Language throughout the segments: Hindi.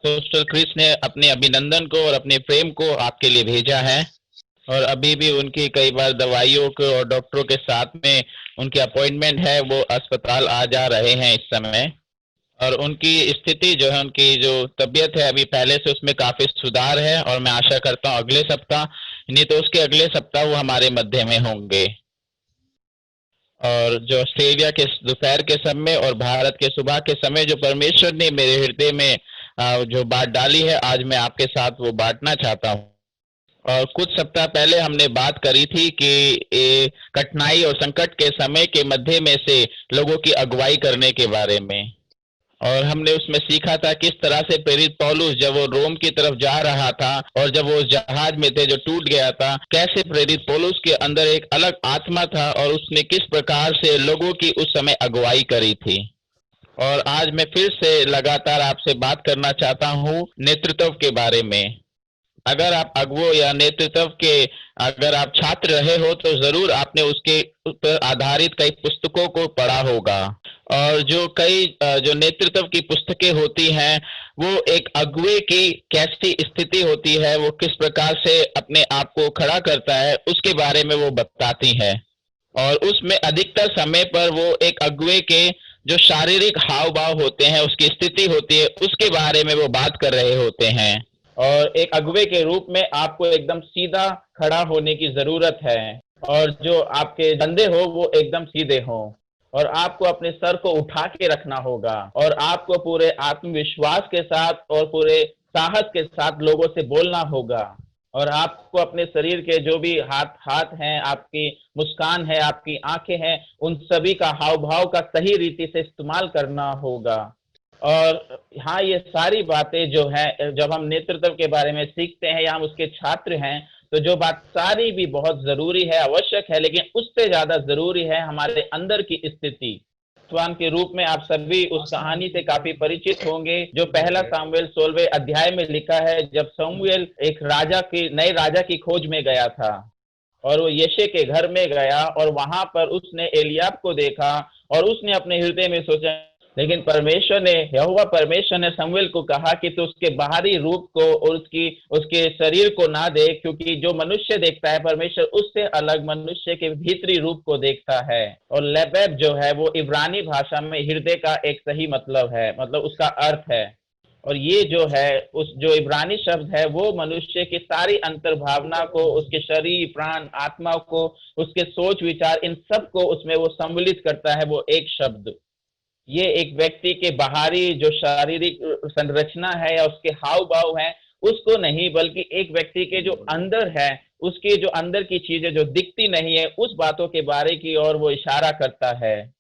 तो मिस्टर क्रिस ने अपने अभिनंदन को और अपने प्रेम को आपके लिए भेजा है। और अभी भी उनकी कई बार दवाइयों को और डॉक्टरों के साथ में उनकी अपॉइंटमेंट है, वो अस्पताल आ जा रहे हैं इस समय। और उनकी स्थिति जो है, उनकी जो तबीयत है अभी पहले से उसमें काफी सुधार है, और मैं आशा करता हूँ अगले सप्ताह, नहीं तो उसके अगले सप्ताह वो हमारे मध्य में होंगे। और जो ऑस्ट्रेलिया के दोपहर के समय और भारत के सुबह के समय जो परमेश्वर ने मेरे हृदय में जो बात डाली है, आज मैं आपके साथ वो बांटना चाहता हूँ। और कुछ सप्ताह पहले हमने बात करी थी कि कठिनाई और संकट के समय के मध्य में से लोगों की अगुवाई करने के बारे में। और हमने उसमें सीखा था किस तरह से प्रेरित पौलुस जब वो रोम की तरफ जा रहा था और जब वो उस जहाज में थे जो टूट गया था, कैसे प्रेरित पौलुस के अंदर एक अलग आत्मा था और उसने किस प्रकार से लोगों की उस समय अगुवाई करी थी। और आज मैं फिर से लगातार आपसे बात करना चाहता हूँ नेतृत्व के बारे में। अगर आप अगुवो या नेतृत्व के अगर आप छात्र रहे हो तो जरूर आपने उसके ऊपर आधारित कई पुस्तकों को पढ़ा होगा। और जो कई जो नेतृत्व की पुस्तकें होती हैं, वो एक अगुवे की कैसी स्थिति होती है, वो किस प्रकार से अपने आप को खड़ा करता है, उसके बारे में वो बताती है। और उसमें अधिकतर समय पर वो एक अगुवे के जो शारीरिक हाव भाव होते हैं, उसकी स्थिति होती है, उसके बारे में वो बात कर रहे होते हैं। और एक अगुवे के रूप में आपको एकदम सीधा खड़ा होने की जरूरत है, और जो आपके धंधे हो वो एकदम सीधे हो, और आपको अपने सर को उठा के रखना होगा, और आपको पूरे आत्मविश्वास के साथ और पूरे साहस के साथ लोगों से बोलना होगा। और आपको अपने शरीर के जो भी हाथ हाथ हैं, आपकी मुस्कान है, आपकी आंखें हैं, उन सभी का हाव भाव का सही रीति से इस्तेमाल करना होगा। और हाँ, ये सारी बातें जो है, जब हम नेतृत्व के बारे में सीखते हैं या हम उसके छात्र हैं, तो जो बात सारी भी बहुत जरूरी है, आवश्यक है, लेकिन उससे ज्यादा जरूरी है हमारे अंदर की स्थिति। स्वान के रूप में आप सभी उस कहानी से काफी परिचित होंगे जो पहला सामुएल 16वें अध्याय में लिखा है, जब सामुएल एक राजा की नए राजा की खोज में गया था, और वो यशे के घर में गया, और वहां पर उसने एलियाब को देखा, और उसने अपने हृदय में सोचा, लेकिन परमेश्वर ने, यहोवा परमेश्वर ने शमूएल को कहा कि तू उसके बाहरी रूप को और उसकी उसके शरीर को ना देख, क्योंकि जो मनुष्य देखता है परमेश्वर उससे अलग मनुष्य के भीतरी रूप को देखता है। और लेबेब जो है वो इब्रानी भाषा में हृदय का एक सही मतलब है, मतलब उसका अर्थ है। और ये जो है, उस जो इब्रानी शब्द है वो मनुष्य की सारी अंतर्भावना को, उसके शरीर प्राण आत्मा को, उसके सोच विचार, इन सब को उसमें वो सम्मिलित करता है वो एक शब्द। ये एक व्यक्ति के बाहरी जो शारीरिक संरचना है या उसके हाव भाव है उसको नहीं, बल्कि एक व्यक्ति के जो अंदर है, उसकी जो अंदर की चीजें जो दिखती नहीं है, उस बातों के बारे की ओर वो इशारा करता है।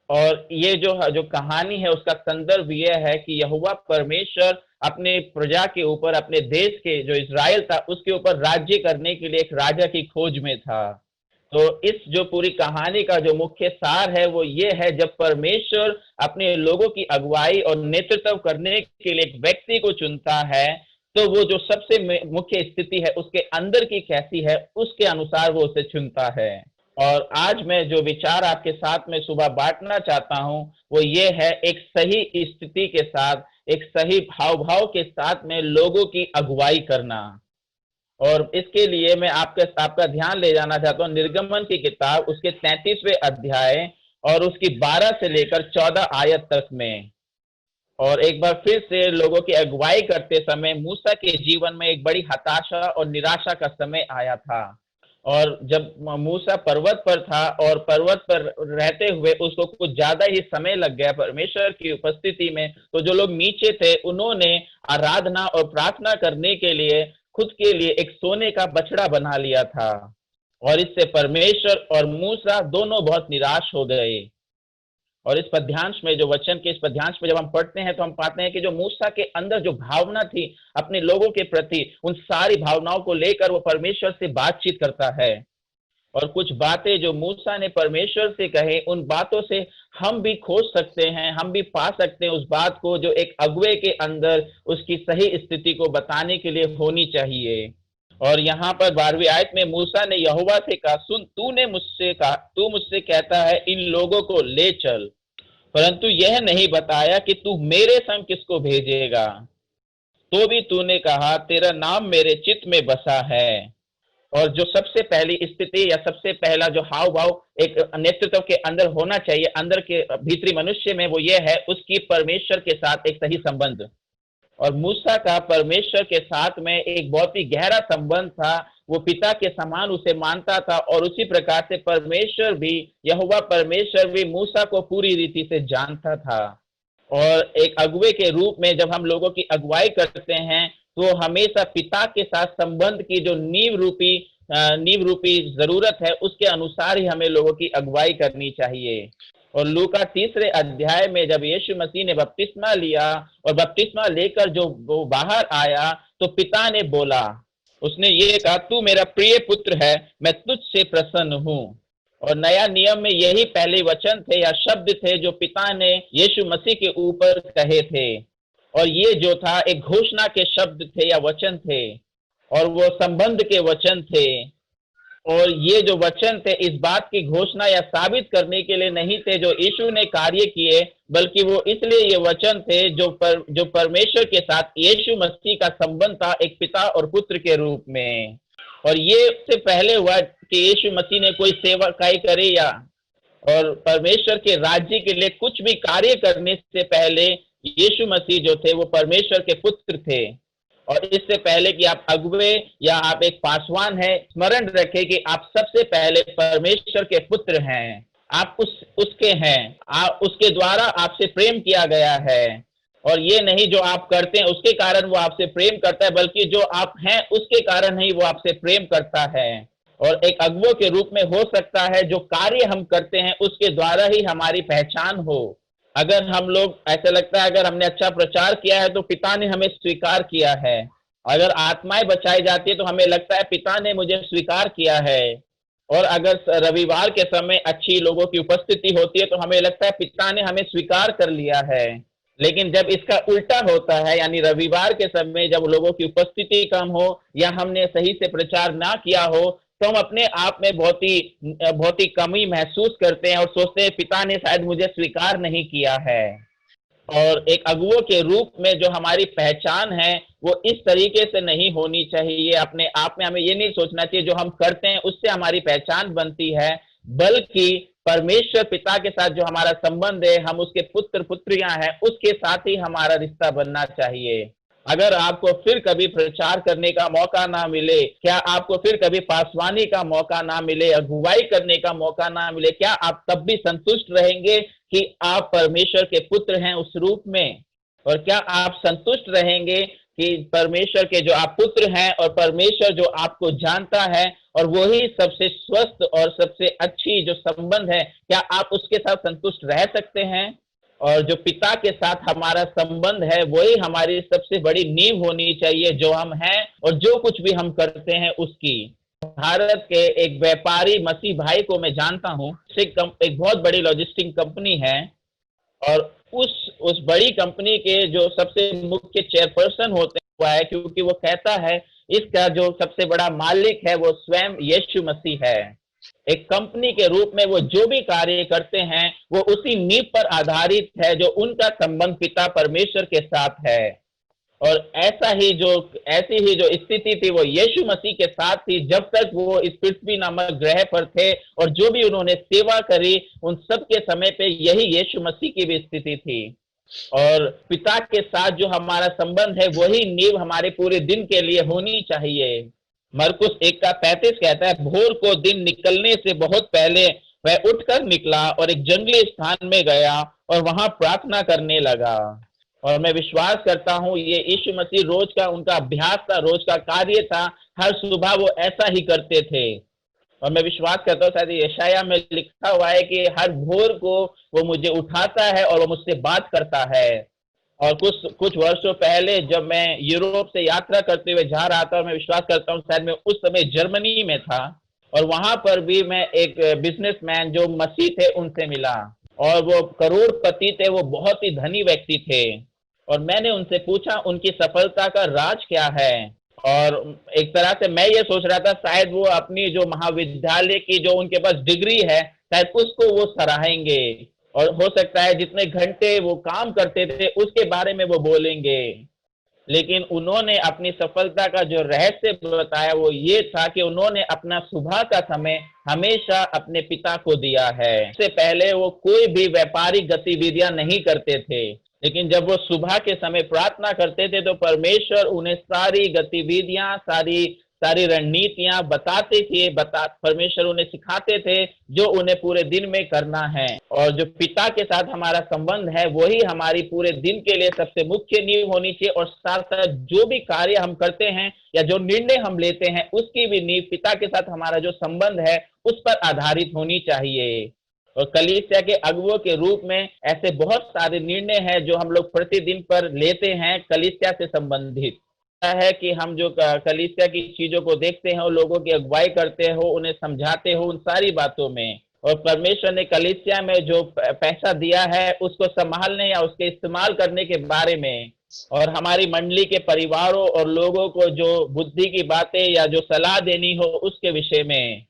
और ये जो जो कहानी है उसका संदर्भ ये है कि यहोवा परमेश्वर अपने प्रजा के ऊपर, अपने देश के जो इज़राइल था उसके ऊपर राज्य करने के लिए एक राजा की खोज में था। तो इस जो पूरी कहानी का जो मुख्य सार है वो ये है, जब परमेश्वर अपने लोगों की अगुवाई और नेतृत्व करने के लिए एक व्यक्ति को चुनता है, तो वो जो सबसे मुख्य स्थिति है उसके अंदर की कैसी है उसके अनुसार वो उसे चुनता है। और आज मैं जो विचार आपके साथ में सुबह बांटना चाहता हूं वो ये है, एक सही स्थिति के साथ, एक सही भाव भाव के साथ में लोगों की अगुवाई करना। और इसके लिए मैं आपका ध्यान ले जाना चाहता हूँ निर्गमन की किताब उसके 33वें अध्याय और उसकी 12 से लेकर 14 आयत तक में। और एक बार फिर से लोगों की अगुवाई करते समय मूसा के जीवन में एक बड़ी हताशा और निराशा का समय आया था। और जब मूसा पर्वत पर था और पर्वत पर रहते हुए उसको कुछ ज्यादा ही समय लग गया परमेश्वर की उपस्थिति में, तो जो लोग नीचे थे उन्होंने आराधना और प्रार्थना करने के लिए खुद के लिए एक सोने का बछड़ा बना लिया था। और इससे परमेश्वर और मूसा दोनों बहुत निराश हो गए। और इस पद्यांश में, जो वचन के इस पद्यांश में जब हम पढ़ते हैं तो हम पाते हैं कि जो मूसा के अंदर जो भावना थी अपने लोगों के प्रति, उन सारी भावनाओं को लेकर वो परमेश्वर से बातचीत करता है। और कुछ बातें जो मूसा ने परमेश्वर से कहे, उन बातों से हम भी खोज सकते हैं, हम भी पा सकते हैं उस बात को जो एक अगुवे के अंदर उसकी सही स्थिति को बताने के लिए होनी चाहिए। और यहाँ पर 12वीं आयत में मूसा ने यहोवा से कहा, सुन, तू मुझसे कहता है इन लोगों को ले चल, परंतु यह नहीं बताया कि तू मेरे संग किसको भेजेगा। तो भी तूने कहा तेरा नाम मेरे चित्त में बसा है। और जो सबसे पहली स्थिति या सबसे पहला जो हाव भाव एक नेतृत्व के अंदर होना चाहिए, अंदर के भीतरी मनुष्य में, वो ये है उसकी परमेश्वर के साथ एक सही संबंध। और मूसा का परमेश्वर के साथ में एक बहुत ही गहरा संबंध था। वो पिता के समान उसे मानता था और उसी प्रकार से परमेश्वर भी, यहोवा परमेश्वर भी मूसा को पूरी रीति से जानता था। और एक अगुवे के रूप में जब हम लोगों की अगुवाई करते हैं तो हमेशा पिता के साथ संबंध की जो नींव रूपी जरूरत है उसके अनुसार ही हमें लोगों की अगुवाई करनी चाहिए। और लूका 3 अध्याय में जब यीशु मसीह ने बपतिस्मा लिया और बपतिस्मा लेकर जो वो बाहर आया तो पिता ने बोला, उसने ये कहा, तू मेरा प्रिय पुत्र है, मैं तुझसे प्रसन्न हूँ। और नया नियम में यही पहले वचन थे या शब्द थे जो पिता ने यीशु मसीह के ऊपर कहे थे। और ये जो था एक घोषणा के शब्द थे या वचन थे, और वो संबंध के वचन थे। और ये जो वचन थे इस बात की घोषणा या साबित करने के लिए नहीं थे जो यीशु ने कार्य किए, बल्कि वो इसलिए ये वचन थे जो परमेश्वर के साथ यीशु मसीह का संबंध था एक पिता और पुत्र के रूप में। और ये से पहले हुआ कि यीशु मसीह ने कोई सेवकाई करे या और परमेश्वर के राज्य के लिए कुछ भी कार्य करने से पहले यीशु मसीह जो थे वो परमेश्वर के पुत्र थे। और इससे पहले कि आप अगुवे या आप एक पासवान हैं, स्मरण रखें कि आप सबसे पहले परमेश्वर के पुत्र हैं। आप उसके हैं, आप उसके द्वारा आपसे प्रेम किया गया है। और ये नहीं जो आप करते हैं उसके कारण वो आपसे प्रेम करता है, बल्कि जो आप हैं उसके कारण ही वो आपसे प्रेम करता है। और एक अगुवों के रूप में हो सकता है जो कार्य हम करते हैं उसके द्वारा ही हमारी पहचान हो। अगर हम लोग, ऐसा लगता है अगर हमने अच्छा प्रचार किया है तो पिता ने हमें स्वीकार किया है। अगर आत्माएं बचाई जाती है तो हमें लगता है पिता ने मुझे स्वीकार किया है। और अगर रविवार के समय अच्छी लोगों की उपस्थिति होती है तो हमें लगता है पिता ने हमें स्वीकार कर लिया है। लेकिन जब इसका उल्टा होता है, यानी रविवार के समय जब लोगों की उपस्थिति कम हो या हमने सही से प्रचार ना किया हो, तो हम अपने आप में बहुत ही कमी महसूस करते हैं और सोचते हैं पिता ने शायद मुझे स्वीकार नहीं किया है। और एक अगुवों के रूप में जो हमारी पहचान है वो इस तरीके से नहीं होनी चाहिए। अपने आप में हमें ये नहीं सोचना चाहिए जो हम करते हैं उससे हमारी पहचान बनती है, बल्कि परमेश्वर पिता के साथ जो हमारा संबंध है, हम उसके पुत्र पुत्रियां हैं, उसके साथ ही हमारा रिश्ता बनना चाहिए। अगर आपको फिर कभी प्रचार करने का मौका ना मिले, क्या आपको फिर कभी पासवानी का मौका ना मिले, अगुवाई करने का मौका ना मिले, क्या आप तब भी संतुष्ट रहेंगे कि आप परमेश्वर के पुत्र हैं उस रूप में? और क्या आप संतुष्ट रहेंगे कि परमेश्वर के जो आप पुत्र हैं और परमेश्वर जो आपको जानता है और वही सबसे स्वस्थ और सबसे अच्छी जो संबंध है, क्या आप उसके साथ संतुष्ट रह सकते हैं? और जो पिता के साथ हमारा संबंध है वही हमारी सबसे बड़ी नींव होनी चाहिए जो हम हैं और जो कुछ भी हम करते हैं उसकी। भारत के एक व्यापारी मसीह भाई को मैं जानता हूँ, एक बहुत बड़ी लॉजिस्टिक कंपनी है। और उस बड़ी कंपनी के जो सबसे मुख्य चेयरपर्सन होते हैं वो है, क्योंकि वो कहता है इसका जो सबसे बड़ा मालिक है वो स्वयं यीशु मसीह है। एक कंपनी के रूप में वो जो भी कार्य करते हैं वो उसी नींव पर आधारित है जो उनका संबंध पिता परमेश्वर के साथ है। और ऐसी ही जो स्थिति थी वो यीशु मसीह के साथ थी जब तक वो इस पृथ्वी नामक ग्रह पर थे। और जो भी उन्होंने सेवा करी उन सब के समय पे यही यीशु मसीह की भी स्थिति थी। और पिता के साथ जो हमारा संबंध है वही नींव हमारे पूरे दिन के लिए होनी चाहिए। मरकुस 1:35 कहता है, भोर को दिन निकलने से बहुत पहले वह उठकर निकला और एक जंगली स्थान में गया और वहां प्रार्थना करने लगा। और मैं विश्वास करता हूँ ये यीशु मसीह रोज का उनका अभ्यास था, रोज का कार्य था। हर सुबह वो ऐसा ही करते थे। और मैं विश्वास करता हूँ, शायद यशाया में लिखा हुआ है कि हर भोर को वो मुझे उठाता है और वो मुझसे बात करता है। और कुछ वर्षों पहले जब मैं यूरोप से यात्रा करते हुए जा रहा था, और मैं विश्वास करता हूँ शायद मैं उस समय जर्मनी में था, और वहां पर भी मैं एक बिजनेसमैन जो मसीह थे उनसे मिला। और वो करोड़पति थे, वो बहुत ही धनी व्यक्ति थे। और मैंने उनसे पूछा उनकी सफलता का राज क्या है। और एक तरह से मैं ये सोच रहा था शायद वो अपनी जो महाविद्यालय की जो उनके पास डिग्री है शायद उसको वो सराहेंगे, और हो सकता है जितने घंटे वो काम करते थे उसके बारे में वो बोलेंगे। लेकिन उन्होंने अपनी सफलता का जो रहस्य बताया वो ये था कि उन्होंने अपना सुबह का समय हमेशा अपने पिता को दिया है। इससे पहले वो कोई भी व्यापारिक गतिविधियां नहीं करते थे, लेकिन जब वो सुबह के समय प्रार्थना करते थे तो परमेश्वर उन्हें सारी गतिविधियां, सारी सारी रणनीतियां बताते थे, परमेश्वर उन्हें सिखाते थे जो उन्हें पूरे दिन में करना है। और जो पिता के साथ हमारा संबंध है वही हमारी पूरे दिन के लिए सबसे मुख्य नींव होनी चाहिए, और साथ साथ जो भी कार्य हम करते हैं या जो निर्णय हम लेते हैं उसकी भी नींव पिता के साथ हमारा जो संबंध है उस पर आधारित होनी चाहिए। और कलीसिया के अगुवों के रूप में ऐसे बहुत सारे निर्णय हैं जो हम लोग प्रतिदिन पर लेते हैं कलीसिया से संबंधित है कि हम जो कलीसिया की चीजों को देखते हैं, लोगों की अगुवाई करते हो, उन्हें समझाते हो उन सारी बातों में। और परमेश्वर ने कलीसिया में जो पैसा दिया है उसको संभालने या उसके इस्तेमाल करने के बारे में, और हमारी मंडली के परिवारों और लोगों को जो बुद्धि की बातें या जो सलाह देनी हो उसके विषय में।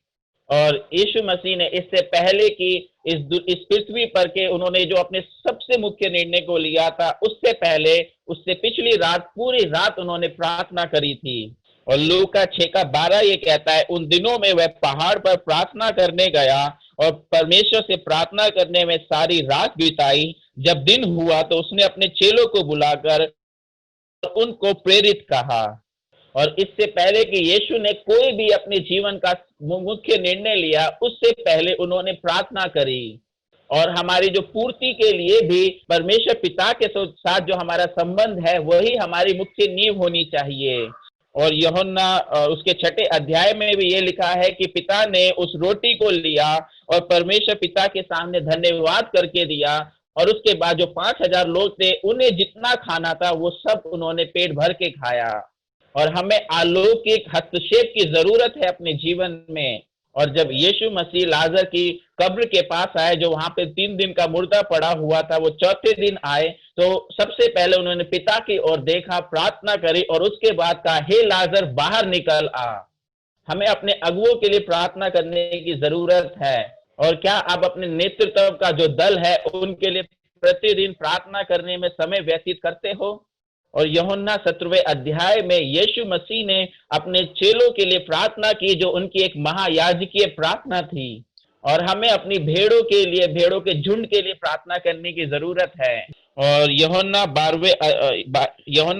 और यीशु मसीह ने इससे पहले कि इस पृथ्वी पर के उन्होंने जो अपने सबसे मुख्य निर्णय को लिया था, उससे पहले उससे पिछली रात पूरी रात उन्होंने प्रार्थना करी थी। और लूका 6:12 ये कहता है, उन दिनों में वह पहाड़ पर प्रार्थना करने गया और परमेश्वर से प्रार्थना करने में सारी रात बिताई। जब दिन हुआ तो उसने अपने चेलों को बुलाकर उनको प्रेरित कहा। और इससे पहले कि यीशु ने कोई भी अपने जीवन का मुख्य निर्णय लिया, उससे पहले उन्होंने प्रार्थना करी। और हमारी जो पूर्ति के लिए भी परमेश्वर पिता के साथ जो हमारा संबंध है वही हमारी मुख्य नींव होनी चाहिए। और यूहन्ना उसके 6 अध्याय में भी ये लिखा है कि पिता ने उस रोटी को लिया और परमेश्वर पिता के सामने धन्यवाद करके दिया, और उसके बाद जो 5,000 लोग थे उन्हें जितना खाना था वो सब उन्होंने पेट भर के खाया। और हमें अलौकिक हस्तक्षेप की जरूरत है अपने जीवन में। और जब यीशु मसीह लाजर की कब्र के पास आए, जो वहां पे 3 दिन का मुर्दा पड़ा हुआ था, वो चौथे दिन आए तो सबसे पहले उन्होंने पिता की ओर देखा, प्रार्थना करी और उसके बाद कहा, हे लाजर बाहर निकल आ। हमें अपने अगुओं के लिए प्रार्थना करने की जरूरत है। और क्या आप अपने नेतृत्व का जो दल है उनके लिए प्रतिदिन प्रार्थना करने में समय व्यतीत करते हो? और यूहन्ना 17वें अध्याय में यीशु मसीह ने अपने चेलों के लिए प्रार्थना की, जो उनकी एक महायाजकीय प्रार्थना थी। और हमें अपनी भेड़ों के लिए, भेड़ों के झुंड के लिए प्रार्थना करने की जरूरत है। और यूहन्ना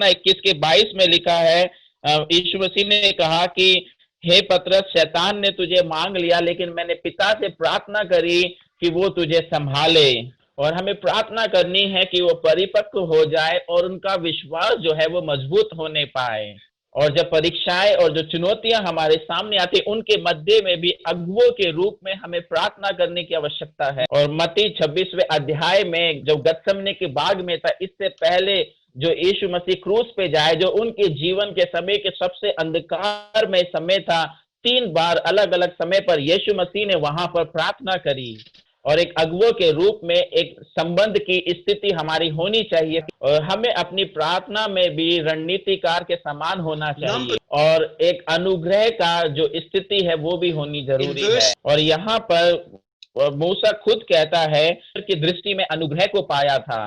21:22 में लिखा है, यीशु मसीह ने कहा कि हे पतरस, शैतान ने तुझे मांग लिया, लेकिन मैंने पिता से प्रार्थना करी कि वो तुझे संभाले। और हमें प्रार्थना करनी है कि वो परिपक्व हो जाए और उनका विश्वास जो है वो मजबूत होने पाए। और जब परीक्षाएं और जो चुनौतियां हमारे सामने आती, उनके मध्य में भी अगुवों के रूप में हमें प्रार्थना करने की आवश्यकता है। और मत्ती 26वें अध्याय में जो गतसमने के बाग में था, इससे पहले जो यीशु मसीह क्रूस पे जाए, जो उनके जीवन के समय के सबसे अंधकार में समय था, 3 बार अलग अलग समय पर यीशु मसीह ने वहां पर प्रार्थना करी। और एक अगुवों के रूप में एक संबंध की स्थिति हमारी होनी चाहिए, और हमें अपनी प्रार्थना में भी रणनीतिकार के समान होना चाहिए, और एक अनुग्रह का जो स्थिति है वो भी होनी जरूरी है। और यहाँ पर मूसा खुद कहता है कि दृष्टि में अनुग्रह को पाया था।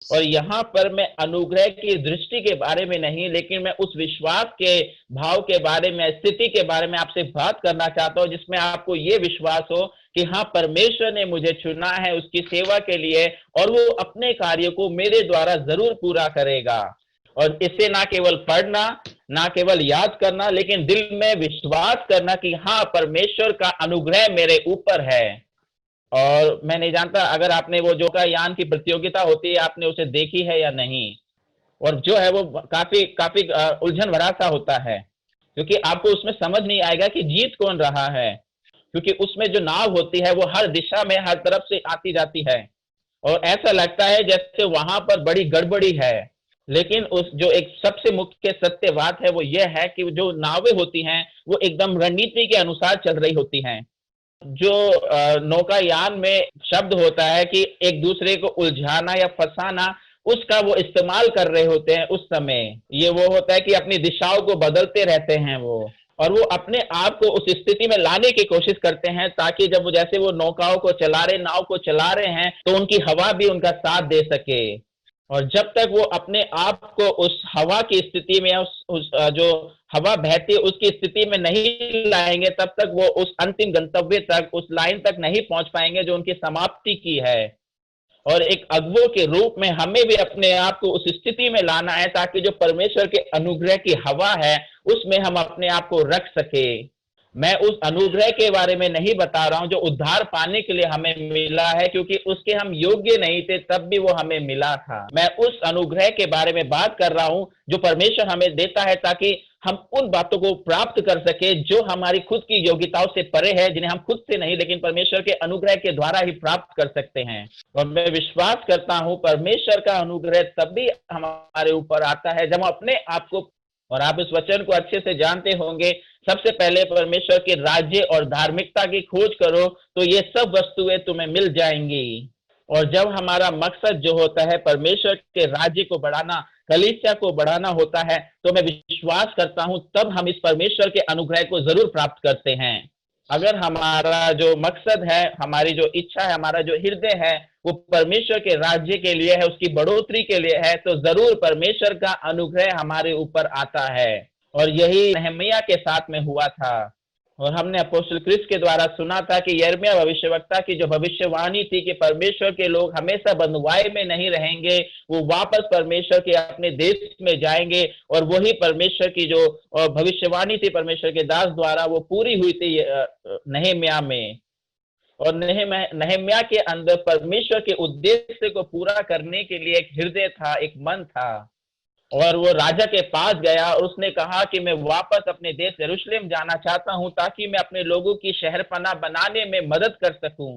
और यहाँ पर मैं अनुग्रह की दृष्टि के बारे में नहीं, लेकिन मैं उस विश्वास के भाव के बारे में, स्थिति के बारे में आपसे बात करना चाहता हूँ, जिसमें आपको ये विश्वास हो कि हाँ, परमेश्वर ने मुझे चुना है उसकी सेवा के लिए, और वो अपने कार्य को मेरे द्वारा जरूर पूरा करेगा। और इसे ना केवल पढ़ना, ना केवल याद करना, लेकिन दिल में विश्वास करना कि हाँ, परमेश्वर का अनुग्रह मेरे ऊपर है। और मैं नहीं जानता अगर आपने वो जो का यान की प्रतियोगिता होती है, आपने उसे देखी है या नहीं। और जो है वो काफी काफी उलझन भरा सा होता है, क्योंकि आपको उसमें समझ नहीं आएगा कि जीत कौन रहा है, क्योंकि उसमें जो नाव होती है वो हर दिशा में, हर तरफ से आती जाती है, और ऐसा लगता है जैसे वहां पर बड़ी गड़बड़ी है। लेकिन उस जो एक सबसे मुख्य सत्य बात है वो ये है कि जो नावें होती हैं वो एकदम रणनीति के अनुसार चल रही होती हैं। जो नौकायान में शब्द होता है कि एक दूसरे को उलझाना या फंसाना, उसका वो इस्तेमाल कर रहे होते हैं उस समय। ये वो होता है कि अपनी दिशाओं को बदलते रहते हैं वो, और वो अपने आप को उस स्थिति में लाने की कोशिश करते हैं, ताकि जब वो जैसे वो नौकाओं को चला रहे, नाव को चला रहे हैं, तो उनकी हवा भी उनका साथ दे सके। और जब तक वो अपने आप को उस हवा की स्थिति में, जो हवा बहती है उसकी स्थिति में नहीं लाएंगे, तब तक वो उस अंतिम गंतव्य तक, उस लाइन तक नहीं पहुंच पाएंगे जो उनकी समाप्ति की है। और एक अगुवों के रूप में हमें भी अपने आप को उस स्थिति में लाना है, ताकि जो परमेश्वर के अनुग्रह की हवा है उसमें हम अपने आप को रख सके। मैं उस अनुग्रह के बारे में नहीं बता रहा हूं जो उद्धार पाने के लिए हमें मिला है, क्योंकि उसके हम योग्य नहीं थे तब भी वो हमें मिला था। मैं उस अनुग्रह के बारे में बात कर रहा हूं जो परमेश्वर हमें देता है, ताकि हम उन बातों को प्राप्त कर सके जो हमारी खुद की योग्यताओं से परे है, जिन्हें हम खुद से नहीं लेकिन परमेश्वर के अनुग्रह के द्वारा ही प्राप्त कर सकते हैं। और मैं विश्वास करता हूं परमेश्वर का अनुग्रह तब भी हमारे ऊपर आता है जब हम अपने आप को, और आप इस वचन को अच्छे से जानते होंगे, सबसे पहले परमेश्वर के राज्य और धार्मिकता की खोज करो तो ये सब वस्तुएं तुम्हें मिल जाएंगी। और जब हमारा मकसद जो होता है परमेश्वर के राज्य को बढ़ाना, कलीसिया को बढ़ाना होता है, तो मैं विश्वास करता हूं तब हम इस परमेश्वर के अनुग्रह को जरूर प्राप्त करते हैं। अगर हमारा जो मकसद है, हमारी जो इच्छा है, हमारा जो हृदय है वो परमेश्वर के राज्य के लिए है, उसकी बढ़ोतरी के लिए है, तो जरूर परमेश्वर का अनुग्रह हमारे ऊपर आता है। और यही नहम्याह के साथ में हुआ था। और हमने अपोस्तल क्रिस्त के द्वारा सुना था कि यिर्मयाह भविष्यवक्ता की जो भविष्यवाणी थी कि परमेश्वर के लोग हमेशा बंधुआई में नहीं रहेंगे, वो वापस परमेश्वर के अपने देश में जाएंगे। और वही परमेश्वर की जो भविष्यवाणी थी परमेश्वर के दास द्वारा, वो पूरी हुई थी नहम्याह में। और नहम्याह के अंदर परमेश्वर के उद्देश्य को पूरा करने के लिए एक हृदय था, एक मन था। और वो राजा के पास गया और उसने कहा कि मैं वापस अपने देश यरूशलेम जाना चाहता हूं, ताकि मैं अपने लोगों की शहरपनाह बनाने में मदद कर सकूं।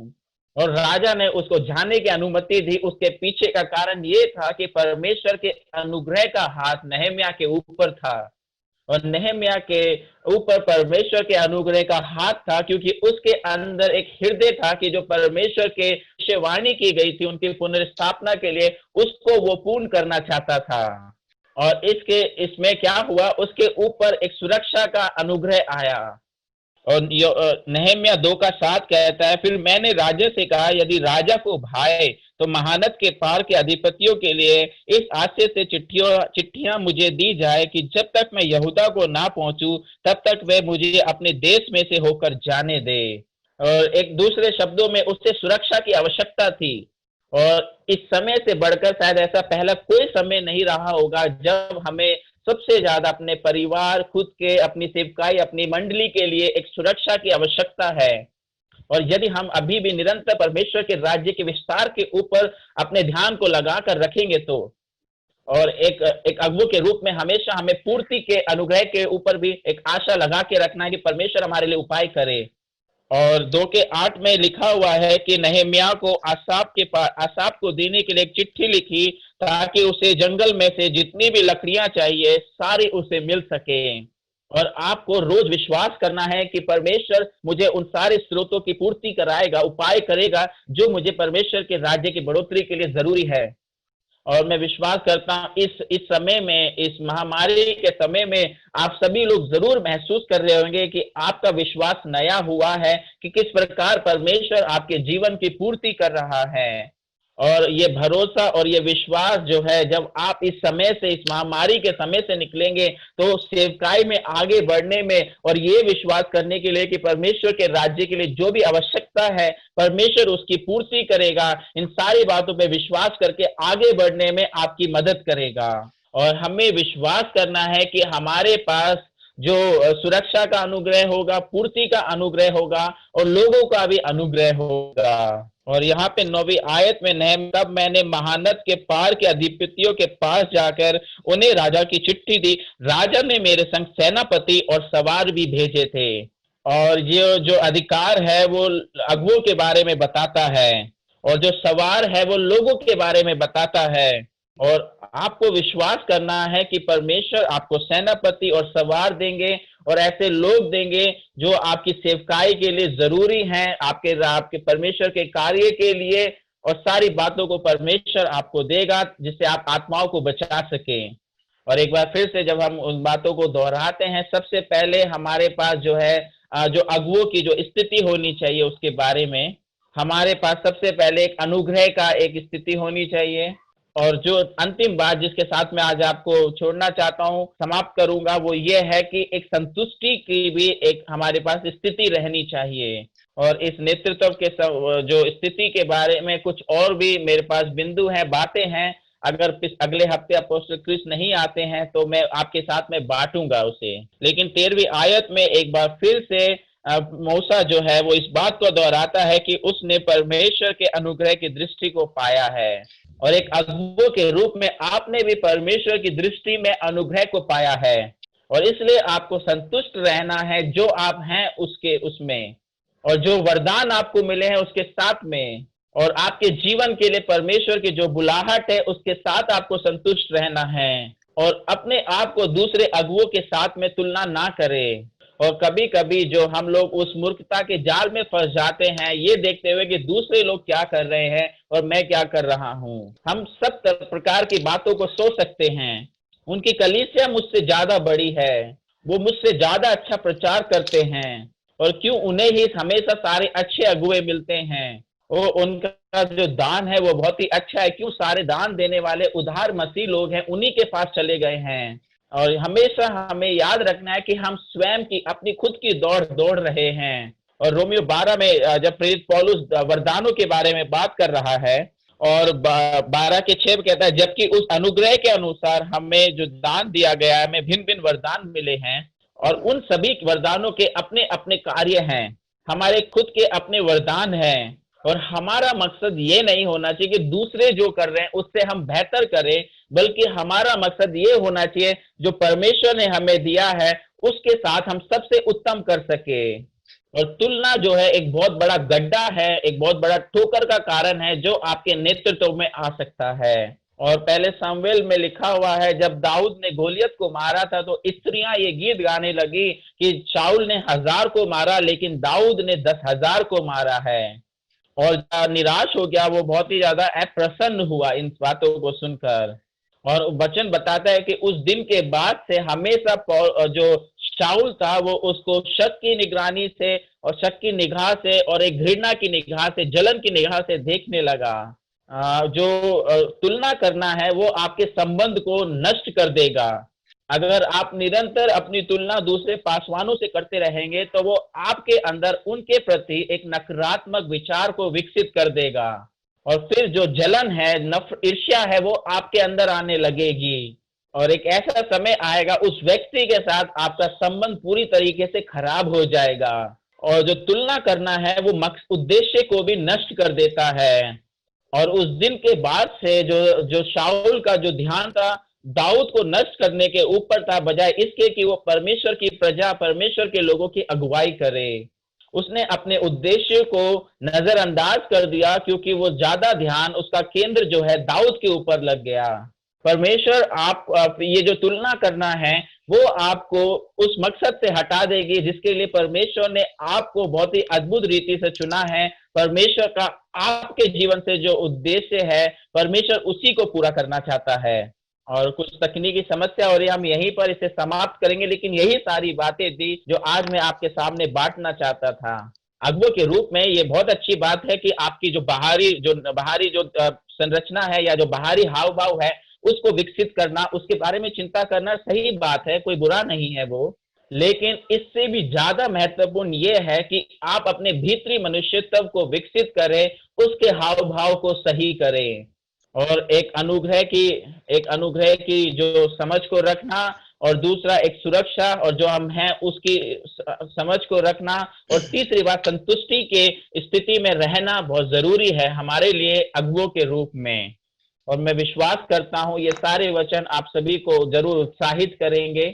और राजा ने उसको जाने की अनुमति दी। उसके पीछे का कारण ये था कि परमेश्वर के अनुग्रह का हाथ नहम्याह के ऊपर था। और नहम्याह के ऊपर परमेश्वर के अनुग्रह का हाथ था, क्योंकि उसके अंदर एक हृदय था कि जो परमेश्वर के भविष्यवाणी की गई थी उनकी पुनर्स्थापना के लिए, उसको वो पूर्ण करना चाहता था। और इसमें क्या हुआ, उसके ऊपर एक सुरक्षा का अनुग्रह आया। और नहम्याह 2:7 कहता है, फिर मैंने राजा से कहा, यदि राजा को भाए तो महानद के पार के अधिपतियों के लिए इस आशय से चिट्ठियां मुझे दी जाए कि जब तक मैं यहूदा को ना पहुंचूं तब तक वे मुझे अपने देश में से होकर जाने दे। और एक दूसरे शब्दों में उससे सुरक्षा की आवश्यकता थी। और इस समय से बढ़कर शायद ऐसा पहला कोई समय नहीं रहा होगा जब हमें सबसे ज्यादा अपने परिवार, खुद के, अपनी सेवकाई, अपनी मंडली के लिए एक सुरक्षा की आवश्यकता है। और यदि हम अभी भी निरंतर परमेश्वर के राज्य के विस्तार के ऊपर अपने ध्यान को लगा कर रखेंगे, तो और एक अगुवो के रूप में हमेशा हमें पूर्ति के अनुग्रह के ऊपर भी एक आशा लगा के रखना है कि परमेश्वर हमारे लिए उपाय करे। और 2:8 में लिखा हुआ है कि नहम्याह को आसाप को देने के लिए एक चिट्ठी लिखी, ताकि उसे जंगल में से जितनी भी लकड़ियां चाहिए सारी उसे मिल सके। और आपको रोज विश्वास करना है कि परमेश्वर मुझे उन सारे स्रोतों की पूर्ति कराएगा, उपाय करेगा जो मुझे परमेश्वर के राज्य की बढ़ोतरी के लिए जरूरी है। और मैं विश्वास करता हूं इस समय में, इस महामारी के समय में आप सभी लोग जरूर महसूस कर रहे होंगे कि आपका विश्वास नया हुआ है कि किस प्रकार परमेश्वर आपके जीवन की पूर्ति कर रहा है। और ये भरोसा और ये विश्वास जो है, जब आप इस समय से, इस महामारी के समय से निकलेंगे, तो सेवकाई में आगे बढ़ने में और ये विश्वास करने के लिए कि परमेश्वर के राज्य के लिए जो भी आवश्यकता है परमेश्वर उसकी पूर्ति करेगा, इन सारी बातों पे विश्वास करके आगे बढ़ने में आपकी मदद करेगा। और हमें विश्वास करना है कि हमारे पास जो सुरक्षा का अनुग्रह होगा, पूर्ति का अनुग्रह होगा और लोगों का भी अनुग्रह होगा। और यहाँ पे 9वीं आयत में, तब मैंने महानद के पार के अधिपतियों के पास जाकर उन्हें राजा की चिट्ठी दी। राजा ने मेरे संग सेनापति और सवार भी भेजे थे। और ये जो अधिकार है वो अगुवों के बारे में बताता है, और जो सवार है वो लोगों के बारे में बताता है। और आपको विश्वास करना है कि परमेश्वर आपको सेनापति और सवार देंगे, और ऐसे लोग देंगे जो आपकी सेवकाई के लिए जरूरी हैं, आपके परमेश्वर के कार्य के लिए। और सारी बातों को परमेश्वर आपको देगा जिससे आप आत्माओं को बचा सके। और एक बार फिर से जब हम उन बातों को दोहराते हैं, सबसे पहले हमारे पास जो है, जो अगुवों की जो स्थिति होनी चाहिए उसके बारे में, हमारे पास सबसे पहले एक अनुग्रह का एक स्थिति होनी चाहिए। और जो अंतिम बात जिसके साथ मैं आज आपको छोड़ना चाहता हूँ, समाप्त करूंगा, वो ये है कि एक संतुष्टि की भी एक हमारे पास स्थिति रहनी चाहिए। और इस नेतृत्व के जो स्थिति के बारे में कुछ और भी मेरे पास बिंदु हैं, बातें हैं। अगर अगले हफ्ते अपोस्टल क्रिस नहीं आते हैं तो मैं आपके साथ में बांटूंगा उसे। लेकिन 13वीं आयत में एक बार फिर से मूसा जो है वो इस बात को दोहराता है कि उसने परमेश्वर के अनुग्रह की दृष्टि को पाया है, और एक अगुवों के रूप में आपने भी परमेश्वर की दृष्टि में अनुग्रह को पाया है, और इसलिए आपको संतुष्ट रहना है जो आप हैं उसके उसमें, और जो वरदान आपको मिले हैं उसके साथ में, और आपके जीवन के लिए परमेश्वर की जो बुलाहट है उसके साथ आपको संतुष्ट रहना है, और अपने आप को दूसरे अगुवों के साथ में तुलना ना करें। और कभी कभी जो हम लोग उस मूर्खता के जाल में फंस जाते हैं, ये देखते हुए कि दूसरे लोग क्या कर रहे हैं और मैं क्या कर रहा हूँ। हम सब प्रकार की बातों को सोच सकते हैं, उनकी कलीसिया मुझसे ज्यादा बड़ी है, वो मुझसे ज्यादा अच्छा प्रचार करते हैं, और क्यों उन्हें ही हमेशा सारे अच्छे अगुवे मिलते हैं, वो उनका जो दान है वो बहुत ही अच्छा है, क्यों सारे दान देने वाले उधार मसीह लोग हैं उन्हीं के पास चले गए हैं। और हमेशा हमें याद रखना है कि हम स्वयं की अपनी खुद की दौड़ दौड़ रहे हैं। और रोमियो 12 में जब प्रेरित पौलुस वरदानों के बारे में बात कर रहा है, और 12 के 6 कहता है, जबकि उस अनुग्रह के अनुसार हमें जो दान दिया गया है, हमें भिन्न भिन्न वरदान मिले हैं, और उन सभी वरदानों के अपने अपने कार्य हैं, हमारे खुद के अपने वरदान हैं। और हमारा मकसद ये नहीं होना चाहिए कि दूसरे जो कर रहे हैं उससे हम बेहतर करें, बल्कि हमारा मकसद ये होना चाहिए जो परमेश्वर ने हमें दिया है उसके साथ हम सबसे उत्तम कर सके। और तुलना जो है एक बहुत बड़ा गड्ढा है, एक बहुत बड़ा ठोकर का कारण है जो आपके नेतृत्व में आ सकता है। और पहले सामुएल में लिखा हुआ है, जब दाऊद ने गोलियत को मारा था तो स्त्रियां ये गीत गाने लगी कि शाऊल ने 1000 को मारा लेकिन दाऊद ने 10,000 को मारा है। और निराश हो गया, वो बहुत ही ज्यादा अप्रसन्न हुआ इन बातों को सुनकर। और वचन बताता है कि उस दिन के बाद से हमेशा जो शाऊल था वो उसको शक की निगरानी से और शक की निगाह से और एक घृणा की निगाह से, जलन की निगाह से देखने लगा। जो तुलना करना है वो आपके संबंध को नष्ट कर देगा। अगर आप निरंतर अपनी तुलना दूसरे पासवानों से करते रहेंगे तो वो आपके अंदर उनके प्रति एक नकारात्मक विचार को विकसित कर देगा, और फिर जो जलन है, ईर्ष्या है, वो आपके अंदर आने लगेगी, और एक ऐसा समय आएगा उस व्यक्ति के साथ आपका संबंध पूरी तरीके से खराब हो जाएगा। और जो तुलना करना है वो उद्देश्य को भी नष्ट कर देता है। और उस दिन के बाद से जो शाऊल का जो ध्यान था दाऊद को नष्ट करने के ऊपर था, बजाय इसके कि वो परमेश्वर की प्रजा, परमेश्वर के लोगों की अगुवाई करे। उसने अपने उद्देश्य को नजरअंदाज कर दिया, क्योंकि वो ज्यादा ध्यान, उसका केंद्र जो है दाऊद के ऊपर लग गया। परमेश्वर आप ये जो तुलना करना है वो आपको उस मकसद से हटा देगी जिसके लिए परमेश्वर ने आपको बहुत ही अद्भुत रीति से चुना है। परमेश्वर का आपके जीवन से जो उद्देश्य है, परमेश्वर उसी को पूरा करना चाहता है। और कुछ तकनीकी समस्या हो रही है, हम यहीं पर इसे समाप्त करेंगे, लेकिन यही सारी बातें थी जो आज मैं आपके सामने बांटना चाहता था। अगुवों के रूप में ये बहुत अच्छी बात है कि आपकी जो बाहरी जो संरचना है या जो बाहरी हाव भाव है उसको विकसित करना, उसके बारे में चिंता करना सही बात है, कोई बुरा नहीं है वो। लेकिन इससे भी ज्यादा महत्वपूर्ण ये है कि आप अपने भीतरी मनुष्यत्व को विकसित करें, उसके हाव भाव को सही करें, और एक अनुग्रह की जो समझ को रखना, और दूसरा एक सुरक्षा और जो हम हैं उसकी समझ को रखना, और तीसरी बात संतुष्टि के स्थिति में रहना बहुत जरूरी है हमारे लिए अगुवों के रूप में। और मैं विश्वास करता हूं ये सारे वचन आप सभी को जरूर उत्साहित करेंगे।